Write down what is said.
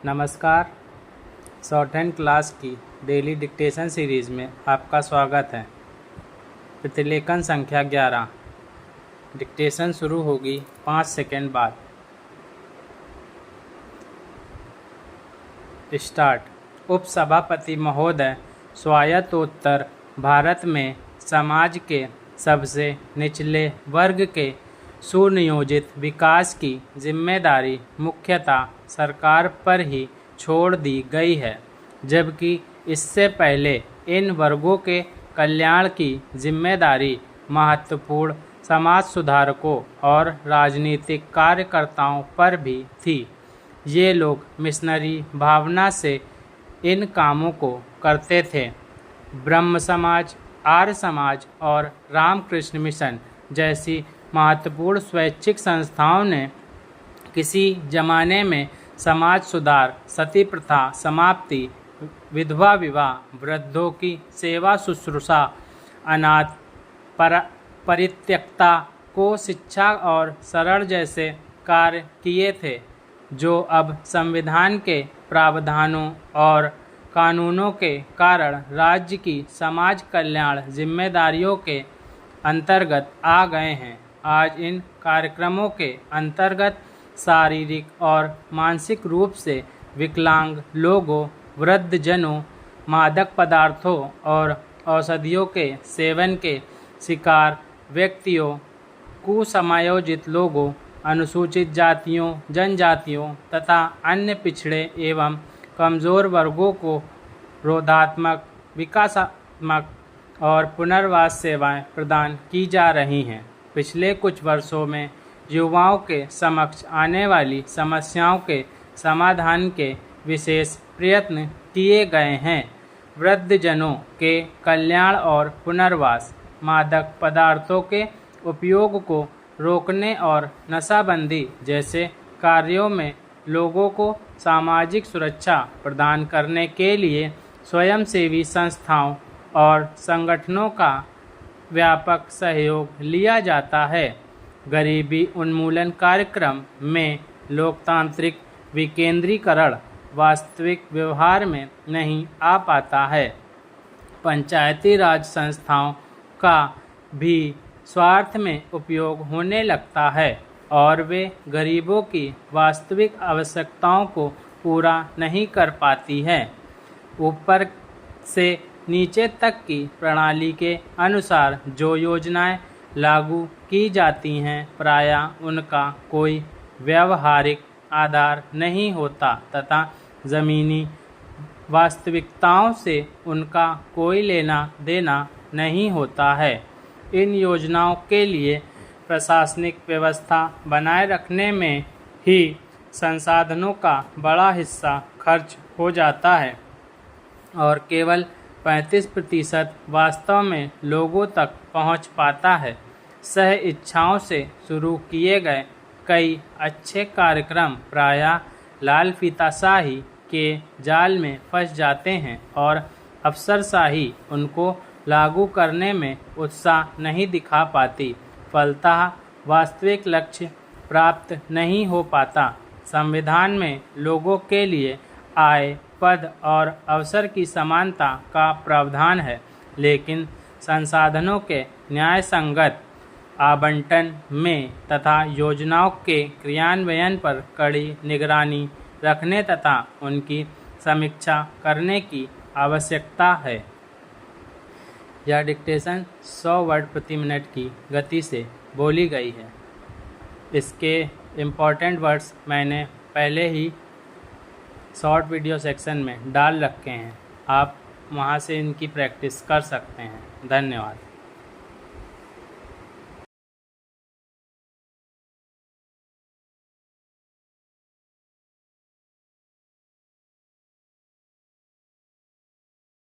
नमस्कार। Short hand class की daily dictation series में आपका स्वागत है। प्रतिलेखन संख्या 11। डिक्टेशन शुरू होगी 5 सेकंड बाद। स्टार्ट। उपसभापति महोदय, स्वायत्तोत्तर भारत में समाज के सबसे निचले वर्ग के सुनियोजित विकास की जिम्मेदारी मुख्यतः सरकार पर ही छोड़ दी गई है, जबकि इससे पहले इन वर्गों के कल्याण की जिम्मेदारी महत्वपूर्ण समाज सुधारकों और राजनीतिक कार्यकर्ताओं पर भी थी। ये लोग मिशनरी भावना से इन कामों को करते थे। ब्रह्म समाज, आर्य समाज और रामकृष्ण मिशन जैसी महत्वपूर्ण स्वैच्छिक संस्थाओं ने किसी जमाने में समाज सुधार, सती प्रथा समाप्ति, विधवा विवाह, वृद्धों की सेवा शुश्रूषा, अनाथ परित्यक्ता को शिक्षा और शरण जैसे कार्य किए थे, जो अब संविधान के प्रावधानों और कानूनों के कारण राज्य की समाज कल्याण जिम्मेदारियों के अंतर्गत आ गए हैं। आज इन कार्यक्रमों के अंतर्गत शारीरिक और मानसिक रूप से विकलांग लोगों, वृद्धजनों, मादक पदार्थों और औषधियों के सेवन के शिकार व्यक्तियों, कुसमायोजित लोगों, अनुसूचित जातियों, जनजातियों तथा अन्य पिछड़े एवं कमज़ोर वर्गों को रोधात्मक, विकासात्मक और पुनर्वास सेवाएं प्रदान की जा रही हैं। पिछले कुछ वर्षों में युवाओं के समक्ष आने वाली समस्याओं के समाधान के विशेष प्रयत्न किए गए हैं। वृद्धजनों के कल्याण और पुनर्वास, मादक पदार्थों के उपयोग को रोकने और नशाबंदी जैसे कार्यों में लोगों को सामाजिक सुरक्षा प्रदान करने के लिए स्वयंसेवी संस्थाओं और संगठनों का व्यापक सहयोग लिया जाता है। गरीबी उन्मूलन कार्यक्रम में लोकतांत्रिक विकेंद्रीकरण वास्तविक व्यवहार में नहीं आ पाता है। पंचायती राज संस्थाओं का भी स्वार्थ में उपयोग होने लगता है और वे गरीबों की वास्तविक आवश्यकताओं को पूरा नहीं कर पाती है। ऊपर से नीचे तक की प्रणाली के अनुसार जो योजनाएं लागू की जाती हैं, प्रायः उनका कोई व्यावहारिक आधार नहीं होता तथा ज़मीनी वास्तविकताओं से उनका कोई लेना देना नहीं होता है। इन योजनाओं के लिए प्रशासनिक व्यवस्था बनाए रखने में ही संसाधनों का बड़ा हिस्सा खर्च हो जाता है और केवल 35% वास्तव में लोगों तक पहुंच पाता है। सह इच्छाओं से शुरू किए गए कई अच्छे कार्यक्रम प्रायः लाल फीताशाही के जाल में फंस जाते हैं और अफसरशाही उनको लागू करने में उत्साह नहीं दिखा पाती। फलतः वास्तविक लक्ष्य प्राप्त नहीं हो पाता। संविधान में लोगों के लिए आय, पद और अवसर की समानता का प्रावधान है, लेकिन संसाधनों के न्याय संगत आवंटन में तथा योजनाओं के क्रियान्वयन पर कड़ी निगरानी रखने तथा उनकी समीक्षा करने की आवश्यकता है। यह डिक्टेशन 100 वर्ड प्रति मिनट की गति से बोली गई है। इसके इम्पॉर्टेंट वर्ड्स मैंने पहले ही शॉर्ट वीडियो सेक्शन में डाल रखे हैं, आप वहां से इनकी प्रैक्टिस कर सकते हैं। धन्यवाद।